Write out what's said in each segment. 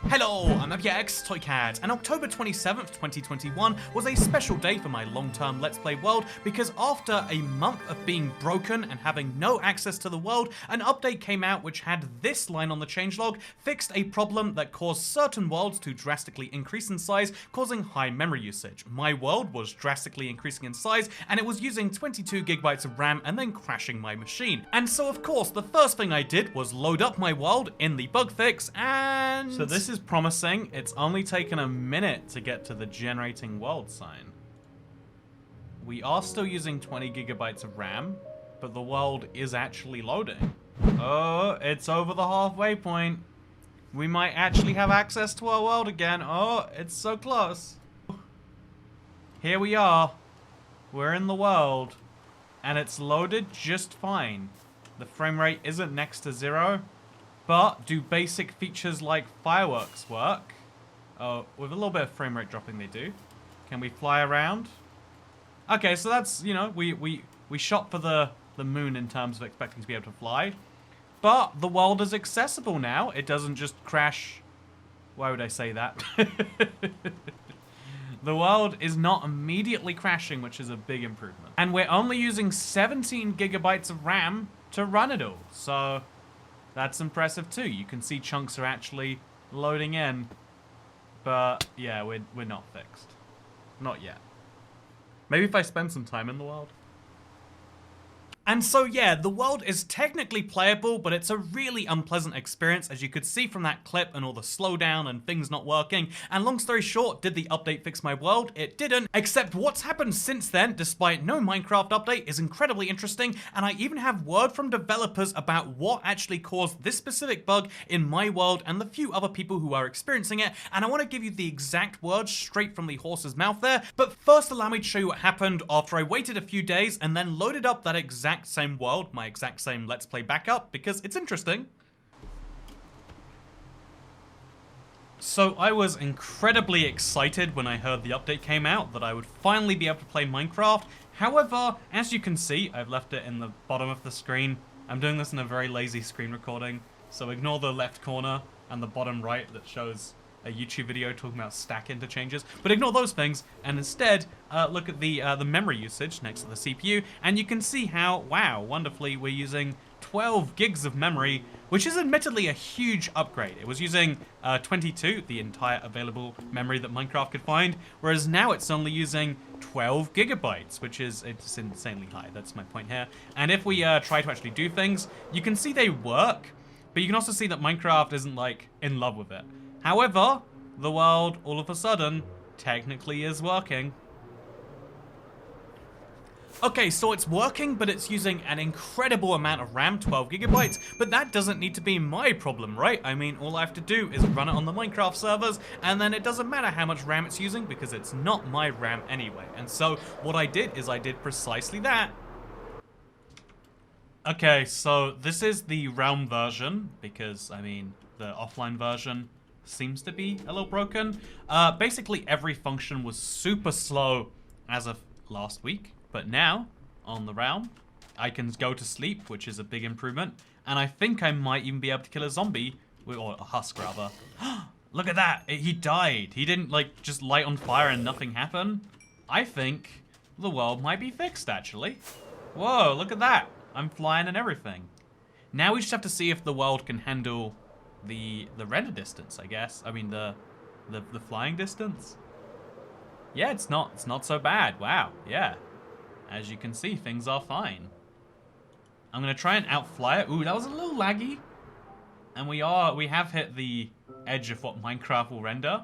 Hello, I'm X Toycat, and October 27th, 2021 was a special day for my long-term Let's Play world because after a month of being broken and having no access to the world, an update came out which had this line on the changelog: fixed a problem that caused certain worlds to drastically increase in size, causing high memory usage. My world was drastically increasing in size, and it was using 22 gigabytes of RAM and then crashing my machine. And so of course, the first thing I did was load up my world in the bug fix, and so this is promising. It's only taken a minute to get to the generating world sign. We are still using 20 gigabytes of RAM, but the world is actually loading. Oh, it's over the halfway point. We might actually have access to our world again. Oh, it's so close. Here we are. We're in the world, and it's loaded just fine. The frame rate isn't next to 0. But do basic features like fireworks work? Oh, with a little bit of frame rate dropping they do. Can we fly around? Okay, so that's, you know, we shot for the moon in terms of expecting to be able to fly. But the world is accessible now. It doesn't just crash. Why would I say that? The world is not immediately crashing, which is a big improvement. And we're only using 17 gigabytes of RAM to run it all. So that's impressive too. You can see chunks are actually loading in. But yeah, we're not fixed. Not yet. Maybe if I spend some time in the world. And so yeah, the world is technically playable, but it's a really unpleasant experience, as you could see from that clip and all the slowdown and things not working. And long story short, did the update fix my world? It didn't, except what's happened since then, despite no Minecraft update, is incredibly interesting, and I even have word from developers about what actually caused this specific bug in my world and the few other people who are experiencing it, and I want to give you the exact words straight from the horse's mouth there. But first, allow me to show you what happened after I waited a few days and then loaded up that exact same world, my exact same Let's Play backup, because it's interesting. So I was incredibly excited when I heard the update came out that I would finally be able to play Minecraft. However, as you can see, I've left it in the bottom of the screen. I'm doing this in a very lazy screen recording, so ignore the left corner and the bottom right that shows a YouTube video talking about stack interchanges, but ignore those things and instead look at the memory usage next to the CPU, and you can see how, wow, wonderfully, we're using 12 gigs of memory, which is admittedly a huge upgrade. It was using 22, the entire available memory that Minecraft could find, whereas now it's only using 12 gigabytes, which is, it's insanely high. That's my point here. And if we try to actually do things, you can see they work, but you can also see that Minecraft isn't like in love with it. However, the world, all of a sudden, technically is working. Okay, so it's working, but it's using an incredible amount of RAM, 12 gigabytes, but that doesn't need to be my problem, right? I mean, all I have to do is run it on the Minecraft servers, and then it doesn't matter how much RAM it's using, because it's not my RAM anyway. And so, what I did is I did precisely that. Okay, so this is the Realm version, because, I mean, the offline version seems to be a little broken. Basically, every function was super slow as of last week, but now, on the Realm, I can go to sleep, which is a big improvement, and I think I might even be able to kill a zombie, or a husk, rather. Look at that! He died. He didn't, like, just light on fire and nothing happened. I think the world might be fixed, actually. Whoa, look at that! I'm flying and everything. Now we just have to see if the world can handle the render distance, I guess. I mean the flying distance. Yeah, it's not so bad. Wow, yeah. As you can see, things are fine. I'm gonna try and outfly it. Ooh, that was a little laggy. And we have hit the edge of what Minecraft will render.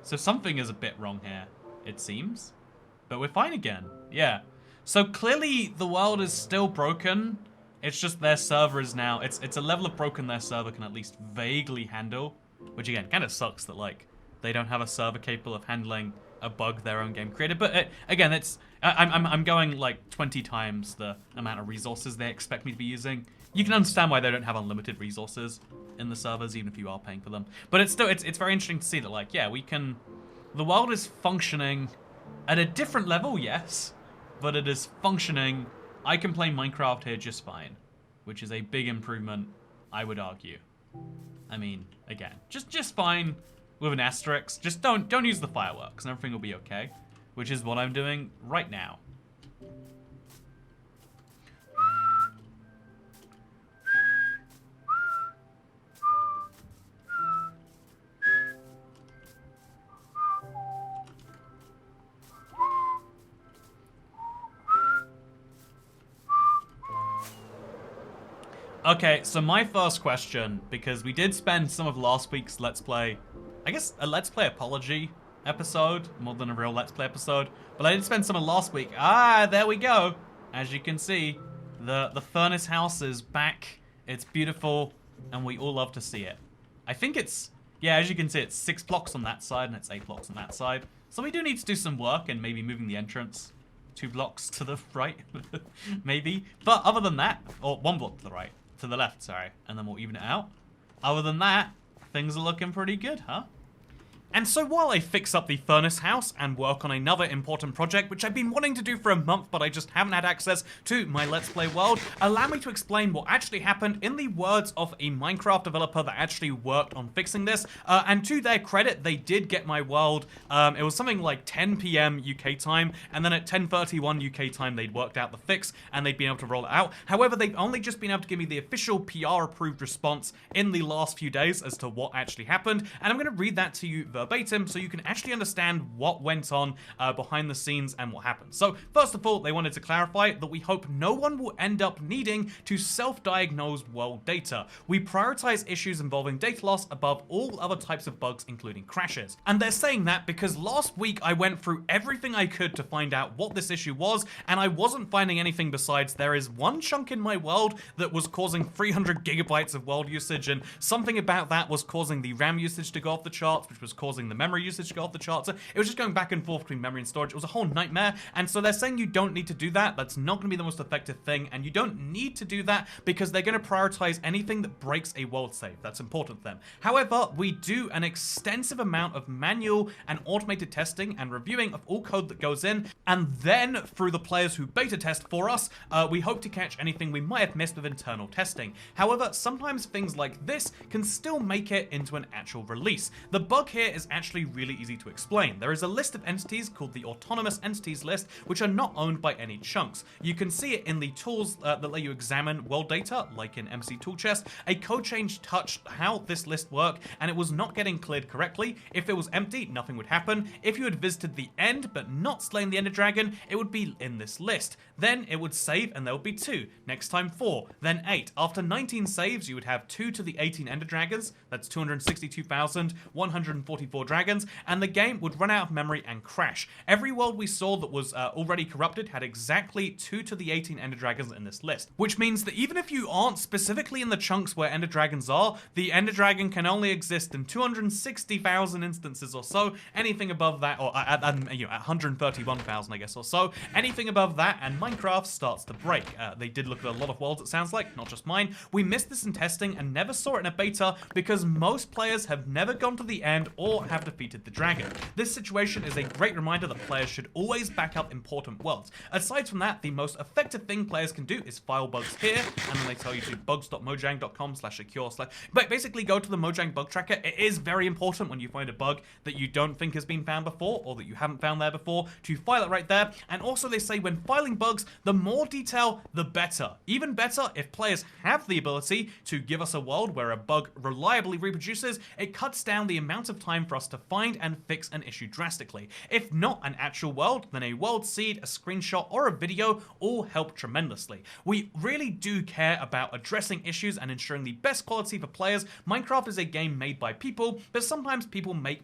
So something is a bit wrong here, it seems. But we're fine again. Yeah. So clearly the world is still broken. It's just their server is now, it's a level of broken their server can at least vaguely handle, which again, kind of sucks that like they don't have a server capable of handling a bug their own game created. But again, I'm going like 20 times the amount of resources they expect me to be using. You can understand why they don't have unlimited resources in the servers, even if you are paying for them. But it's still, it's very interesting to see that like, yeah, the world is functioning at a different level, yes, but it is functioning. I can play Minecraft here just fine, which is a big improvement, I would argue. I mean, again, just fine with an asterisk. Just don't use the fireworks and everything will be okay, which is what I'm doing right now. Okay, so my first question, because we did spend some of last week's Let's Play, I guess a Let's Play apology episode, more than a real Let's Play episode, but I did spend some of last week. Ah, there we go. As you can see, the furnace house is back. It's beautiful, and we all love to see it. I think it's, yeah, as you can see, it's 6 blocks on that side, and it's 8 blocks on that side. So we do need to do some work, and maybe moving the entrance 2 blocks to the right, maybe. But other than that, or 1 block to the right. To the left, sorry, and then we'll even it out. Other than that, things are looking pretty good, huh? And so while I fix up the furnace house and work on another important project, which I've been wanting to do for a month, but I just haven't had access to my Let's Play world, allow me to explain what actually happened in the words of a Minecraft developer that actually worked on fixing this. And to their credit, they did get my world. It was something like 10 PM UK time, and then at 10:31 UK time, they'd worked out the fix, and they'd been able to roll it out. However, they've only just been able to give me the official PR-approved response in the last few days as to what actually happened, and I'm going to read that to you verbatim so you can actually understand what went on behind the scenes and what happened. So first of all, they wanted to clarify that we hope no one will end up needing to self-diagnose world data. We prioritize issues involving data loss above all other types of bugs, including crashes. And they're saying that because last week I went through everything I could to find out what this issue was, and I wasn't finding anything besides there is one chunk in my world that was causing 300 gigabytes of world usage, and something about that was causing the RAM usage to go off the charts, which was causing the memory usage to go off the charts. So it was just going back and forth between memory and storage. It was a whole nightmare, and so they're saying you don't need to do that. That's not going to be the most effective thing, and you don't need to do that because they're going to prioritize anything that breaks a world save. That's important to them. However, we do an extensive amount of manual and automated testing and reviewing of all code that goes in, and then through the players who beta test for us, we hope to catch anything we might have missed with internal testing. However, sometimes things like this can still make it into an actual release. The bug here is actually really easy to explain. There is a list of entities called the autonomous entities list, which are not owned by any chunks. You can see it in the tools that let you examine world data, like in MC Tool Chest. A code change touched how this list worked, and it was not getting cleared correctly. If it was empty, nothing would happen. If you had visited the end but not slain the Ender Dragon, it would be in this list. Then it would save, and there would be 2. Next time 4, then 8. After 19 saves, you would have 2 to the 18 Ender Dragons. That's 262,144 dragons, and the game would run out of memory and crash. Every world we saw that was already corrupted had exactly 2 to the 18 Ender Dragons in this list, which means that even if you aren't specifically in the chunks where Ender Dragons are, the Ender Dragon can only exist in 260,000 instances or so. Anything above that, or at 131,000, I guess, or so, anything above that, and Minecraft starts to break. They did look at a lot of worlds, it sounds like, not just mine. We missed this in testing and never saw it in a beta because most players have never gone to the end or have defeated the dragon. This situation is a great reminder that players should always back up important worlds. Aside from that, the most effective thing players can do is file bugs here, and then they tell you to bugs.mojang.com/secure/ but basically go to the Mojang bug tracker. It is very important when you find a bug that you don't think has been found before or that you haven't found there before to file it right there. And also they say when filing bugs, the more detail, the better. Even better, if players have the ability to give us a world where a bug reliably reproduces, it cuts down the amount of time for us to find and fix an issue drastically. If not an actual world, then a world seed, a screenshot, or a video all help tremendously. We really do care about addressing issues and ensuring the best quality for players. Minecraft is a game made by people, but sometimes people make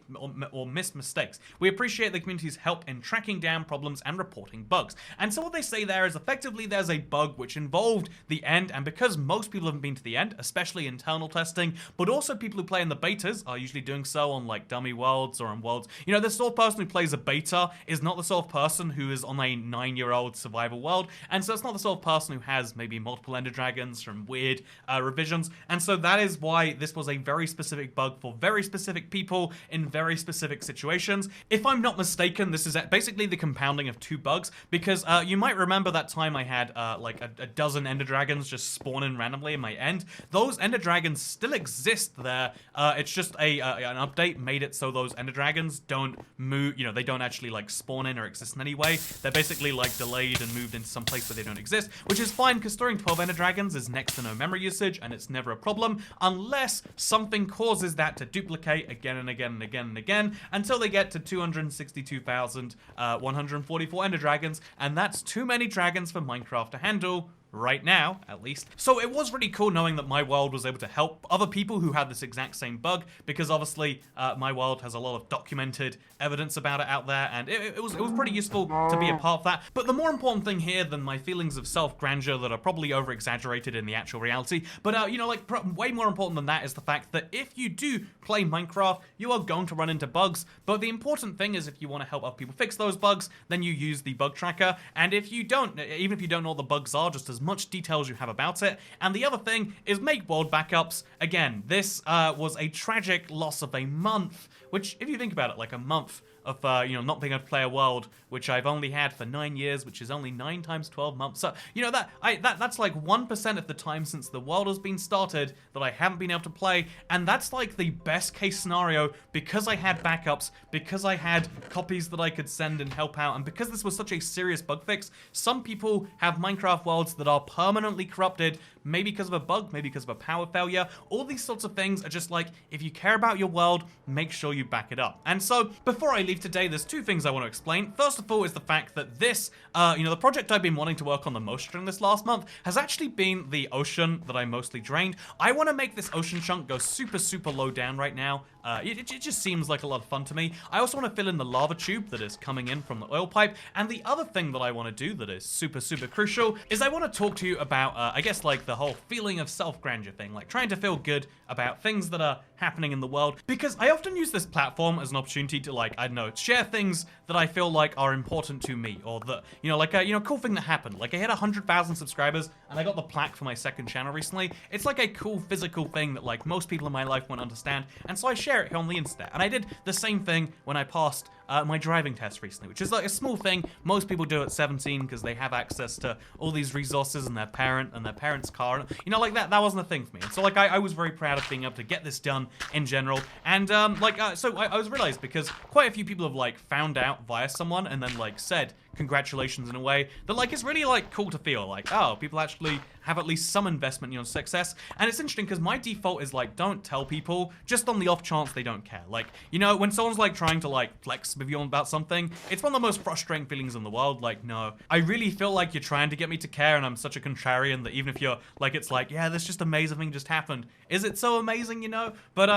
or miss mistakes. We appreciate the community's help in tracking down problems and reporting bugs. And so what they say there is effectively there's a bug which involved the end, and because most people haven't been to the end, especially internal testing, but also people who play in the betas are usually doing so on like dummy worlds or on worlds. You know, the sort of person who plays a beta is not the sort of person who is on a 9-year-old survival world, and so it's not the sort of person who has maybe multiple ender dragons from weird revisions, and so that is why this was a very specific bug for very specific people in very specific situations. If I'm not mistaken, this is basically the compounding of 2 bugs, because you might remember that time I had like a dozen ender dragons just spawn in randomly in my end. Those ender dragons still exist there. It's just an update made it so those ender dragons don't move, you know, they don't actually like spawn in or exist in any way. They're basically like delayed and moved into some place where they don't exist, which is fine because storing 12 ender dragons is next to no memory usage and it's never a problem unless something causes that to duplicate again and again and again and again until they get to 262,144 ender dragons, and that's too many dragons for Minecraft to handle. Right now, at least. So it was really cool knowing that my world was able to help other people who had this exact same bug, because obviously my world has a lot of documented evidence about it out there, and it was pretty useful to be a part of that. But the more important thing here than my feelings of self-grandeur that are probably over-exaggerated in the actual reality, but you know, like way more important than that is the fact that if you do play Minecraft, you are going to run into bugs, but the important thing is if you want to help other people fix those bugs, then you use the bug tracker, and if you don't, even if you don't know what the bugs are, just as much detail as you have about it. And the other thing is make world backups. Again, this was a tragic loss of a month, which if you think about it, like a month of you know, not being able to play a world, which I've only had for 9 years, which is only 9 times 12 months. So you know that's like 1% of the time since the world has been started that I haven't been able to play, and that's like the best case scenario because I had backups, because I had copies that I could send and help out, and because this was such a serious bug fix. Some people have Minecraft worlds that are permanently corrupted, maybe because of a bug, maybe because of a power failure. All these sorts of things are just like, if you care about your world, make sure you back it up. And so before I leave today, there's 2 things I want to explain. First of all is the fact that this, you know, the project I've been wanting to work on the most during this last month has actually been the ocean that I mostly drained. I want to make this ocean chunk go super, super low down right now. It just seems like a lot of fun to me. I also want to fill in the lava tube that is coming in from the oil pipe. And the other thing that I want to do that is super, super crucial is I want to talk to you about, I guess, like the whole feeling of self-grandeur thing, like trying to feel good about things that are happening in the world, because I often use this platform as an opportunity to, like, I don't know, share things that I feel like are important to me, or that, you know, like a, you know, cool thing that happened. Like I hit 100,000 subscribers and I got the plaque for my second channel recently. It's like a cool physical thing that like most people in my life won't understand, and so I share it here on the internet. And I did the same thing when I passed my driving test recently, which is like a small thing most people do at 17 because they have access to all these resources and their parents' car, and, you know, like that wasn't a thing for me. And so like I was very proud of being able to get this done in general, and so I was realized, because quite a few people have like found out via someone and then like said congratulations in a way that like it's really like cool to feel like, oh, people actually have at least some investment in your success. And it's interesting because my default is like, don't tell people, just on the off chance they don't care. Like, you know, when someone's like trying to like flex with you about something, it's one of the most frustrating feelings in the world. Like, no, I really feel like you're trying to get me to care, and I'm such a contrarian that even if you're like, it's like, yeah, this just amazing thing just happened. Is it so amazing, you know? But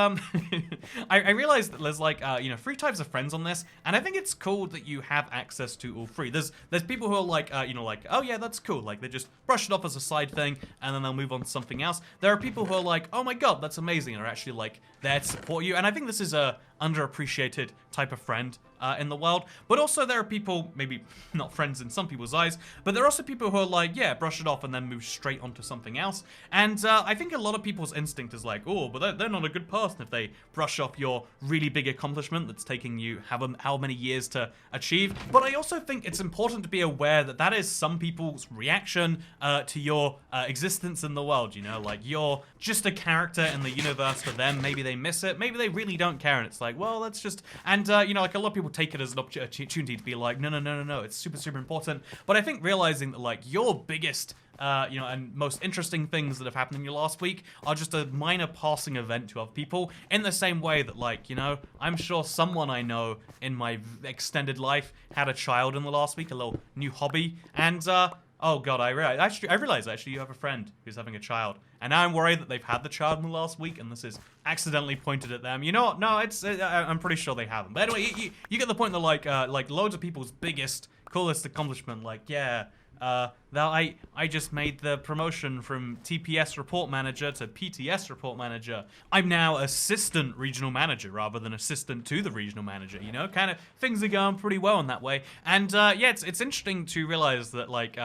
I realized that there's like you know, 3 types of friends on this, and I think it's cool that you have access to all 3. There's people who are like you know, like, oh yeah, that's cool, like they just brush it off as a side thing and then they'll move on to something else. There are people who are like, oh my god, that's amazing, and are actually like there to support you, and I think this is a underappreciated type of friend in the world. But also there are people, maybe not friends in some people's eyes, but there are also people who are like, yeah, brush it off and then move straight onto something else. And I think a lot of people's instinct is like, oh, but they're not a good person if they brush off your really big accomplishment that's taking you how many years to achieve. But I also think it's important to be aware that that is some people's reaction to your existence in the world, you know, like you're just a character in the universe for them. Maybe they miss it, maybe they really don't care, and it's like, well, that's just, and you know, like a lot of people take it as an opportunity to be like, no, it's super, super important. But I think realizing that like your biggest you know, and most interesting things that have happened in your last week are just a minor passing event to other people, in the same way that, like, you know, I'm sure someone I know in my extended life had a child in the last week, a little new hobby, and oh god, I realized actually you have a friend who's having a child, and now I'm worried that they've had the child in the last week and this is accidentally pointed at them. You know what? No, it's I'm pretty sure they haven't. But anyway, you get the point that like loads of people's biggest, coolest accomplishment, like, yeah, that I just made the promotion from TPS report manager to PTS report manager. I'm now assistant regional manager rather than assistant to the regional manager, you know? Kind of things are going pretty well in that way. And yeah, it's interesting to realize that like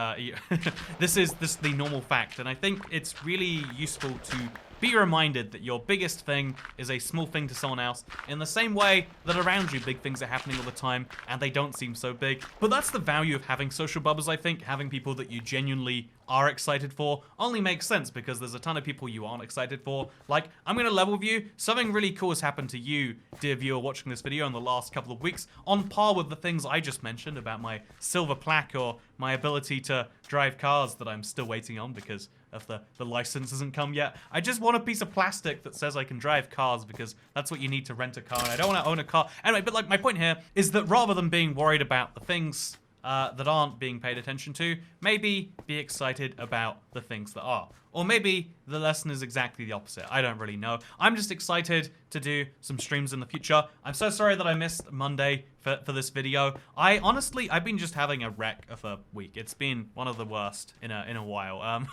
this is the normal fact, and I think it's really useful to be reminded that your biggest thing is a small thing to someone else, in the same way that around you big things are happening all the time and they don't seem so big. But that's the value of having social bubbles, I think. Having people that you genuinely are excited for only makes sense because there's a ton of people you aren't excited for. Like, I'm gonna level with you, something really cool has happened to you, dear viewer watching this video, in the last couple of weeks, on par with the things I just mentioned about my silver plaque or my ability to drive cars that I'm still waiting on because of the license hasn't come yet. I just want a piece of plastic that says I can drive cars because that's what you need to rent a car, and I don't want to own a car. Anyway, but like my point here is that rather than being worried about the things that aren't being paid attention to, maybe be excited about the things that are. Or maybe the lesson is exactly the opposite. I don't really know. I'm just excited to do some streams in the future. I'm so sorry that I missed Monday for this video. I've been just having a wreck of a week. It's been one of the worst in a while.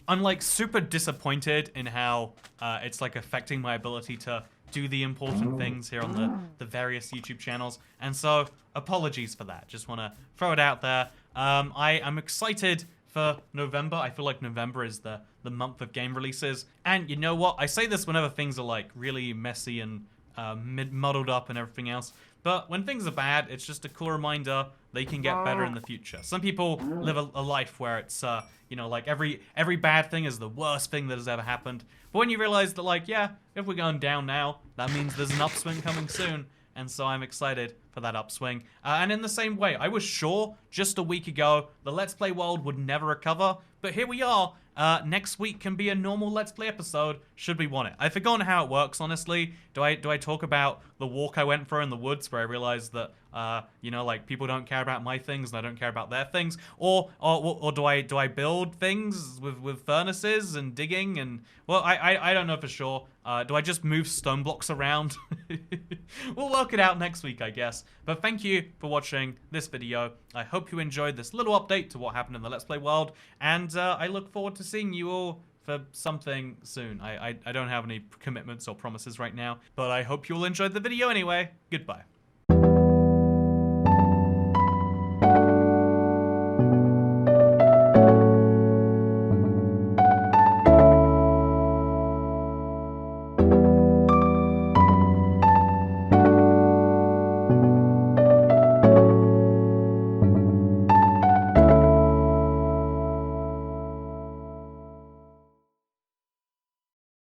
I'm like super disappointed in how it's like affecting my ability to do the important things here on the various YouTube channels. And so apologies for that. Just want to throw it out there. I'm excited for November. I feel like November is the month of game releases. And you know what? I say this whenever things are like really messy and muddled up and everything else. But when things are bad, it's just a cool reminder they can get better in the future. Some people live a life where it's, you know, like every bad thing is the worst thing that has ever happened. But when you realize that, like, yeah, if we're going down now, that means there's an upswing coming soon. And so I'm excited for that upswing. And in the same way, I was sure just a week ago the Let's Play world would never recover, but here we are. Next week can be a normal Let's Play episode, should we want it. I've forgotten how it works, honestly. Do I talk about the walk I went for in the woods where I realized that, you know, like, people don't care about my things and I don't care about their things? Or do I build things with furnaces and digging and, well, I don't know for sure. Do I just move stone blocks around? We'll work it out next week, I guess. But thank you for watching this video. I hope you enjoyed this little update to what happened in the Let's Play world, and I look forward to seeing you all for something soon. I don't have any commitments or promises right now, but I hope you all enjoyed the video anyway. Goodbye.